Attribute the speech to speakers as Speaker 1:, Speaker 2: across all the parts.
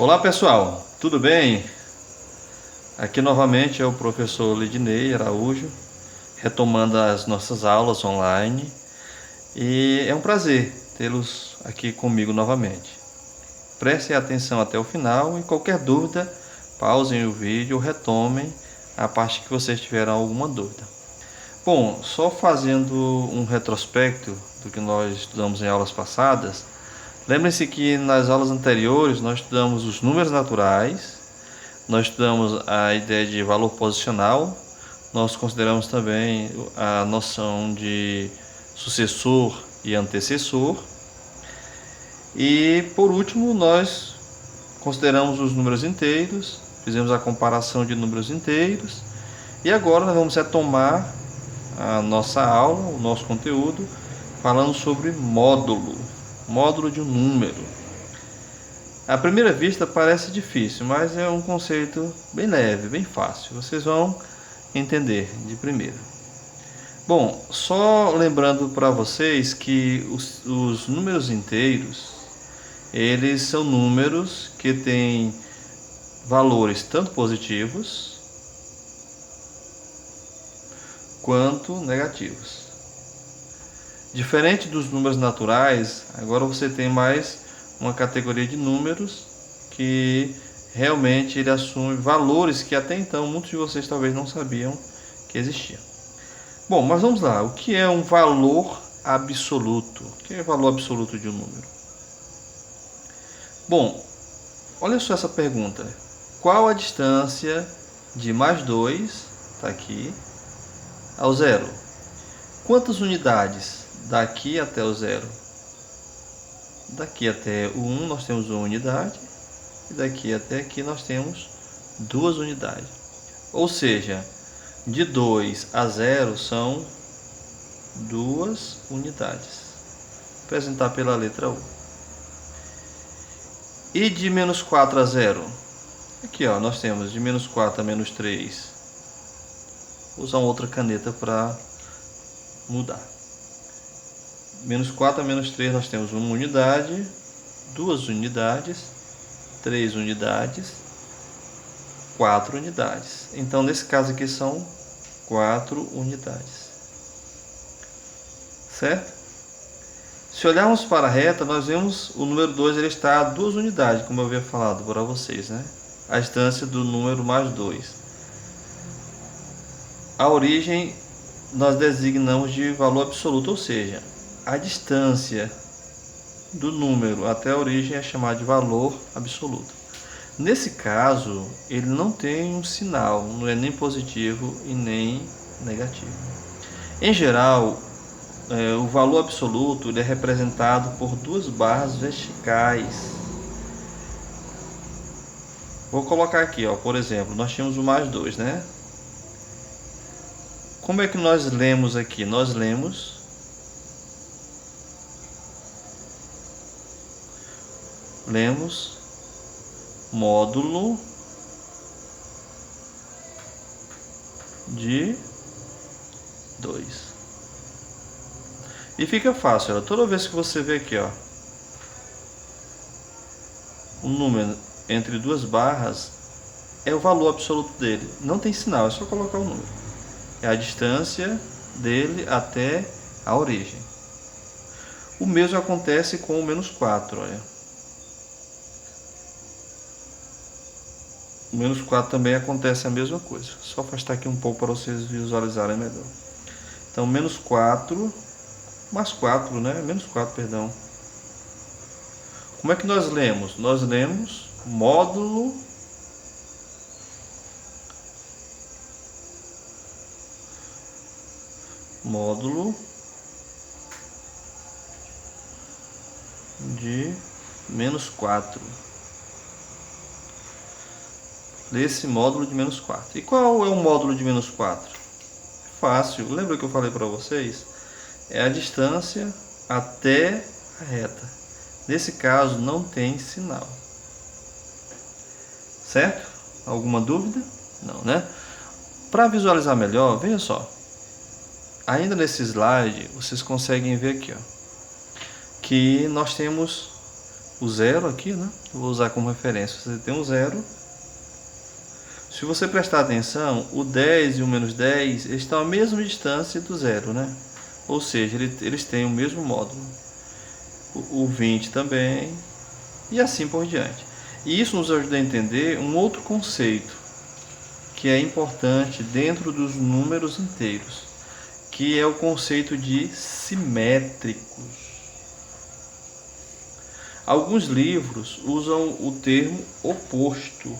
Speaker 1: Olá pessoal, tudo bem? Aqui novamente é o professor Lidney Araújo, retomando as nossas aulas online, e é um prazer tê-los aqui comigo novamente. Prestem atenção até o final e qualquer dúvida, pausem o vídeo ou retomem a parte que vocês tiveram alguma dúvida. Bom, só fazendo um retrospecto do que nós estudamos em aulas passadas, lembrem-se que nas aulas anteriores nós estudamos os números naturais, nós estudamos a ideia de valor posicional, nós consideramos também a noção de sucessor e antecessor, e por último nós consideramos os números inteiros, fizemos a comparação de números inteiros, e agora nós vamos retomar a nossa aula, o nosso conteúdo, falando sobre módulo de um número. À primeira vista parece difícil, mas é um conceito bem leve, bem fácil. Vocês vão entender de primeira. Bom, só lembrando para vocês que os números inteiros, eles são números que têm valores tanto positivos quanto negativos. Diferente dos números naturais, agora você tem mais uma categoria de números que realmente ele assume valores que até então muitos de vocês talvez não sabiam que existiam. Bom, mas vamos lá. O que é um valor absoluto? O que é o valor absoluto de um número? Bom, olha só essa pergunta. Qual a distância de mais 2, está aqui, ao zero? Quantas unidades daqui até o zero? Daqui até o 1 nós temos uma unidade, e daqui até aqui nós temos 2 unidades. Ou seja, de 2 a 0 são 2 unidades. Vou apresentar pela letra U. E de menos 4 a 0? Aqui ó, nós temos de menos 4 a menos 3. Vou usar outra caneta para mudar. Menos 4 a menos 3 nós temos uma unidade, 2 unidades, 3 unidades, 4 unidades. Então nesse caso aqui são 4 unidades. Certo? Se olharmos para a reta, nós vemos o número 2 ele está a 2 unidades, como eu havia falado para vocês, né? A distância do número mais 2. A origem nós designamos de valor absoluto, ou seja, a distância do número até a origem é chamada de valor absoluto. Nesse caso, ele não tem um sinal, não é nem positivo e nem negativo. Em geral, o valor absoluto ele é representado por 2 barras verticais. Vou colocar aqui, ó, por exemplo, nós tínhamos o mais 2, né? Como é que nós lemos aqui? Nós lemos módulo de 2. E fica fácil, ó, toda vez que você vê aqui, ó, um número entre 2 barras, é o valor absoluto dele. Não tem sinal, é só colocar o número. É a distância dele até a origem. O mesmo acontece com o menos 4, olha. O menos 4 também acontece a mesma coisa. Só afastar aqui um pouco para vocês visualizarem melhor. Então, menos 4, mais 4, né? Menos 4, perdão. Como é que nós lemos? Nós lemos módulo de menos 4. Desse módulo de menos 4. E qual é o módulo de menos 4? Fácil. Lembra que eu falei para vocês? É a distância até a reta. Nesse caso não tem sinal. Certo? Alguma dúvida? Não, né? Para visualizar melhor, veja só. Ainda nesse slide, vocês conseguem ver aqui, ó, que nós temos o zero aqui, né? Eu vou usar como referência. Você tem um zero. Se você prestar atenção, o 10 e o menos 10 estão à mesma distância do zero, né? Ou seja, eles têm o mesmo módulo. O 20 também, e assim por diante. E isso nos ajuda a entender um outro conceito que é importante dentro dos números inteiros, que é o conceito de simétricos. Alguns livros usam o termo oposto.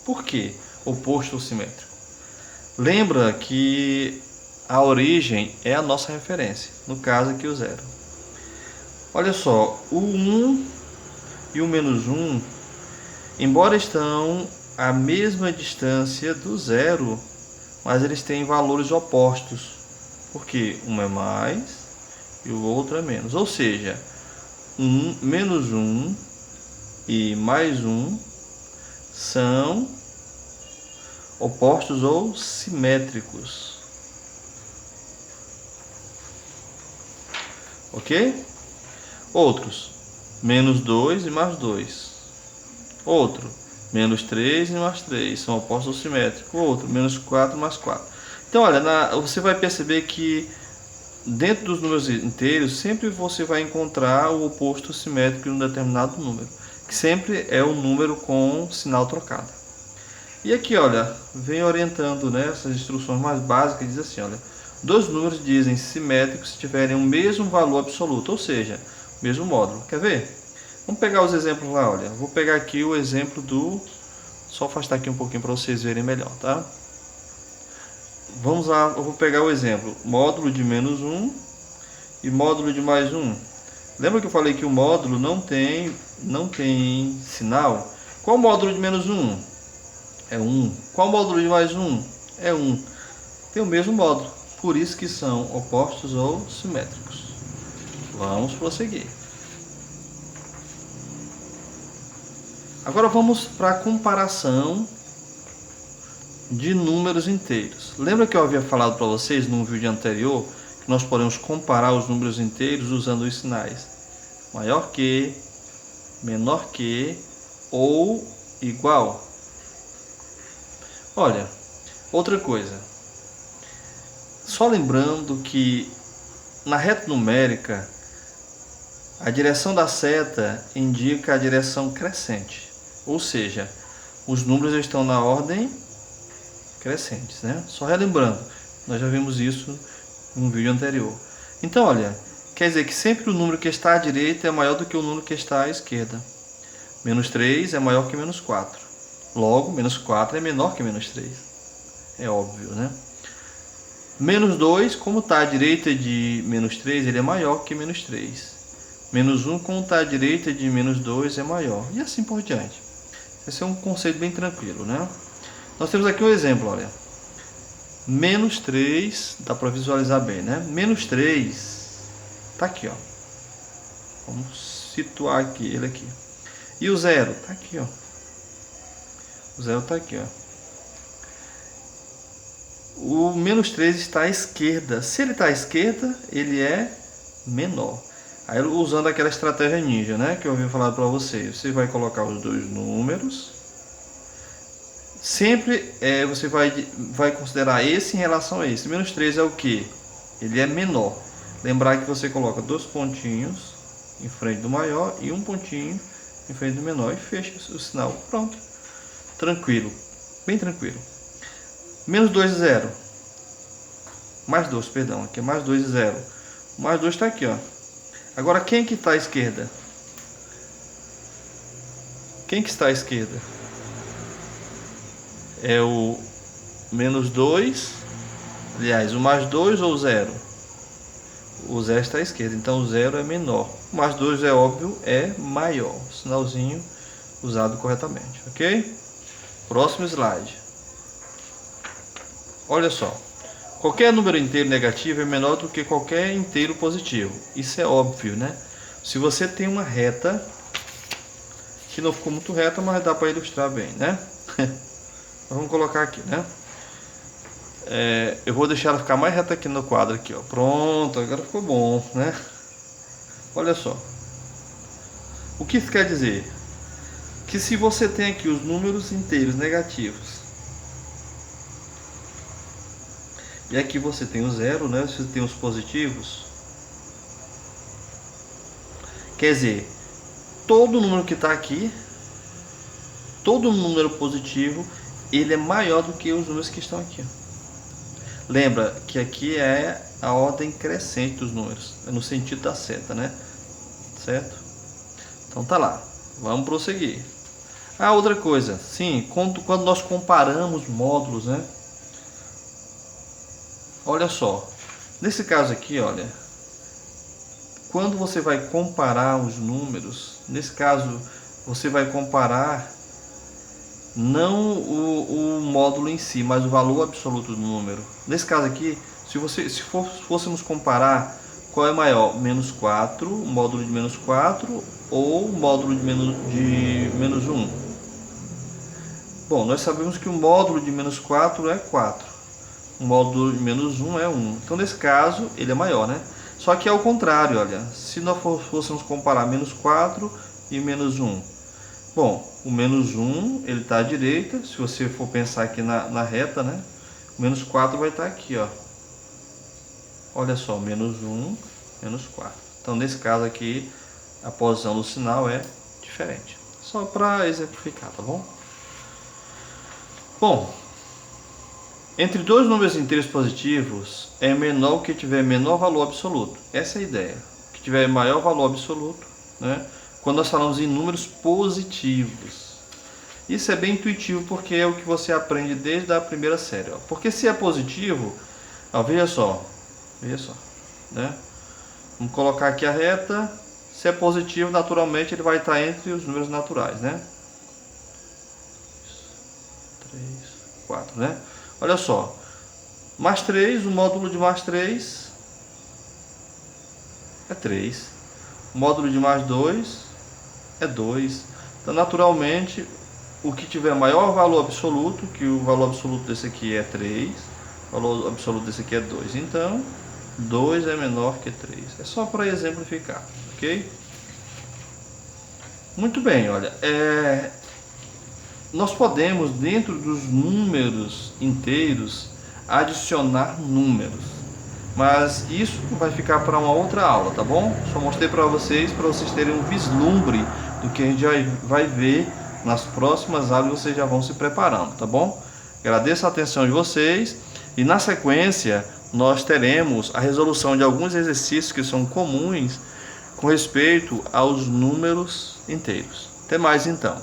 Speaker 1: Por quê? Oposto ou simétrico? Lembra que a origem é a nossa referência, no caso aqui o zero. Olha só, o 1 e o menos 1, embora estão à mesma distância do zero, mas eles têm valores opostos, porque um é mais e o outro é menos. Ou seja, menos 1 e mais 1 são opostos ou simétricos. Ok? Outros, menos 2 e mais 2. Outro, menos 3 e mais 3, são opostos ou simétricos. Outro, menos 4 mais 4. Então, olha, você vai perceber que dentro dos números inteiros, sempre você vai encontrar o oposto simétrico de um determinado número, que sempre é o número com sinal trocado. E aqui, olha, vem orientando, né, essas instruções mais básicas, diz assim, olha, dois números dizem simétricos se tiverem o mesmo valor absoluto, ou seja, o mesmo módulo. Quer ver? Vamos pegar os exemplos lá, olha. Vou pegar aqui o exemplo do... Só afastar aqui um pouquinho para vocês verem melhor, tá? Vamos lá, eu vou pegar o exemplo. Módulo de menos 1 e módulo de mais 1. Lembra que eu falei que o módulo não tem sinal? Qual o módulo de menos 1? É 1. Qual o módulo de mais 1? É 1. Tem o mesmo módulo. Por isso que são opostos ou simétricos. Vamos prosseguir. Agora vamos para a comparação de números inteiros. Lembra que eu havia falado para vocês num vídeo anterior que nós podemos comparar os números inteiros usando os sinais maior que, menor que ou igual? Olha, outra coisa. Só lembrando que na reta numérica a direção da seta indica a direção crescente, ou seja, os números estão na ordem crescentes, né? Só relembrando, nós já vimos isso em um vídeo anterior. Então, olha, quer dizer que sempre o número que está à direita é maior do que o número que está à esquerda. Menos 3 é maior que menos 4. Logo, menos 4 é menor que menos 3. É óbvio, né? Menos 2, como está à direita de menos 3, ele é maior que menos 3. Menos 1, como está à direita de menos 2, é maior. E assim por diante. Esse é um conceito bem tranquilo, né? Nós temos aqui um exemplo, olha. Menos 3, dá para visualizar bem, né? Menos 3, está aqui, ó. Vamos situar aqui, ele aqui. E o zero, está aqui, ó. O zero está aqui, ó. O menos 3 está à esquerda. Se ele está à esquerda, ele é menor. Aí usando aquela estratégia ninja, né, que eu havia falado para vocês. Você vai colocar os dois números. Sempre você vai considerar esse em relação a esse. Menos 3 é o que? Ele é menor. Lembrar que você coloca dois pontinhos em frente do maior e um pontinho em frente do menor. E fecha o sinal. Pronto. Tranquilo. Bem tranquilo. Menos 2 e 0. Mais 2, perdão. Aqui é mais 2 e 0. Mais 2 está aqui, ó. Agora, quem que está à esquerda? Quem que está à esquerda? É o menos 2. Aliás, o mais 2 ou o 0? O 0 está à esquerda, então o 0 é menor. O mais 2 é óbvio, é maior. Sinalzinho usado corretamente, ok? Próximo slide. Olha só. Qualquer número inteiro negativo é menor do que qualquer inteiro positivo. Isso é óbvio, né? Se você tem uma reta, que não ficou muito reta, mas dá para ilustrar bem, né? Vamos colocar aqui, né? Eu vou deixar ela ficar mais reta aqui no quadro aqui, ó. Pronto, agora ficou bom, né? Olha só. O que isso quer dizer? Que se você tem aqui os números inteiros negativos e aqui você tem o zero, né? Você tem os positivos. Quer dizer, todo número que está aqui, todo número positivo, ele é maior do que os números que estão aqui. Lembra que aqui é a ordem crescente dos números, é no sentido da seta, né? Certo? Então tá lá, vamos prosseguir. Outra coisa, sim, quando nós comparamos módulos, né? Olha só, nesse caso aqui, olha, quando você vai comparar os números, nesse caso você vai comparar não o módulo em si, mas o valor absoluto do número. Nesse caso aqui, se fôssemos comparar qual é maior, menos 4, o módulo de menos 4 ou o módulo de menos 1. Bom, nós sabemos que o módulo de menos 4 é 4, o módulo de menos 1 é 1. Então nesse caso ele é maior, né? Só que é o contrário, olha, se nós fôssemos comparar menos 4 e menos 1. Bom, o menos 1 ele está à direita, se você for pensar aqui na reta, né? O menos 4 vai estar aqui, ó. Olha só, menos 1, menos 4. Então nesse caso aqui, a posição do sinal é diferente. Só para exemplificar, tá bom? Bom, entre dois números inteiros positivos, é menor o que tiver menor valor absoluto. Essa é a ideia. O que tiver maior valor absoluto, né? Quando nós falamos em números positivos. Isso é bem intuitivo porque é o que você aprende desde a primeira série. Ó. Porque se é positivo, ó, veja só, né? Vamos colocar aqui a reta. Se é positivo, naturalmente ele vai estar entre os números naturais, né? 3, 4, né? Olha só, mais 3, o módulo de mais 3 é 3. O módulo de mais 2 é 2. Então, naturalmente, o que tiver maior valor absoluto, que o valor absoluto desse aqui é 3, o valor absoluto desse aqui é 2. Então, 2 é menor que 3. É só para exemplificar, ok? Muito bem, olha, nós podemos, dentro dos números inteiros, adicionar números. Mas isso vai ficar para uma outra aula, tá bom? Só mostrei para vocês terem um vislumbre do que a gente já vai ver nas próximas aulas, vocês já vão se preparando, tá bom? Agradeço a atenção de vocês e na sequência nós teremos a resolução de alguns exercícios que são comuns com respeito aos números inteiros. Até mais então.